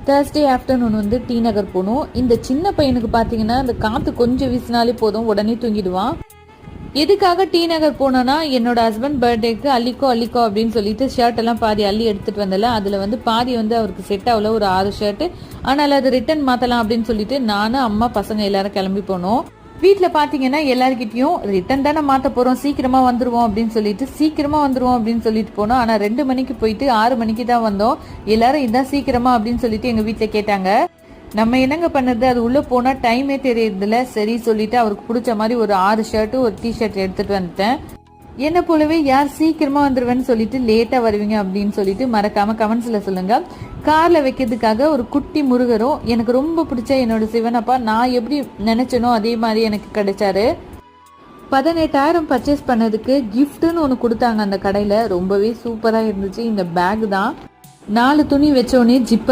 Thursday afternoon வந்து D நகர் போனோம். இந்த சின்ன பையனுக்கு பார்த்தீங்கன்னா அந்த காற்று கொஞ்சம் வீசினாலே போதும் உடனே தூங்கிடுவான். எதுக்காக டி நகர் போனோன்னா, என்னோட ஹஸ்பண்ட் பர்த்டேக்கு அள்ளிக்கோ அள்ளிக்கோ அப்படின்னு சொல்லிட்டு ஷர்ட் எல்லாம் பாதி அள்ளி எடுத்துட்டு வந்தல. அதில் வந்து பாதி வந்து அவருக்கு செட் ஆகல, ஒரு 6 ஷர்ட்டு. ஆனால் அது ரிட்டர்ன் மாற்றலாம் அப்படின்னு சொல்லிட்டு நானும் அம்மா பசங்க எல்லாரும் கிளம்பி போனோம். வீட்டில் பார்த்தீங்கன்னா எல்லாருக்கிட்டையும் ரிட்டன் தானே மாற்ற போகிறோம், சீக்கிரமாக வந்துடுவோம் அப்படின்னு சொல்லிட்டு போனோம். ஆனால் 2 மணிக்கு போயிட்டு 6 மணிக்கு தான் வந்தோம். எல்லாரும் இதான் சீக்கிரமா அப்படின்னு சொல்லிட்டு எங்கள் வீட்டில் கேட்டாங்க. நம்ம என்னங்க பண்ணது, அது உள்ளே போனால் டைமே தெரியறதில்ல. சரி சொல்லிட்டு அவருக்கு பிடிச்ச மாதிரி ஒரு 6 ஷர்ட்டு ஒரு டிஷர்ட் எடுத்துகிட்டு வந்துட்டேன். என்ன போலவே யார் சீக்கிரமாக வந்துடுவேன்னு சொல்லிட்டு லேட்டாக வருவீங்க அப்படின்னு சொல்லிட்டு மறக்காமல் கமெண்ட்ஸில் சொல்லுங்கள். காரில் வைக்கிறதுக்காக ஒரு குட்டி முருகரும், எனக்கு ரொம்ப பிடிச்ச என்னோட சிவனப்பா நான் எப்படி நினச்சனோ அதே மாதிரி எனக்கு கிடைச்சாரு. 18,000 பர்ச்சேஸ் பண்ணதுக்கு கிஃப்ட்டுன்னு ஒன்று கொடுத்தாங்க அந்த கடையில். ரொம்பவே சூப்பராக இருந்துச்சு. இந்த பேக் தான் 4 துணி வச்சோடனே ஜிப்பர்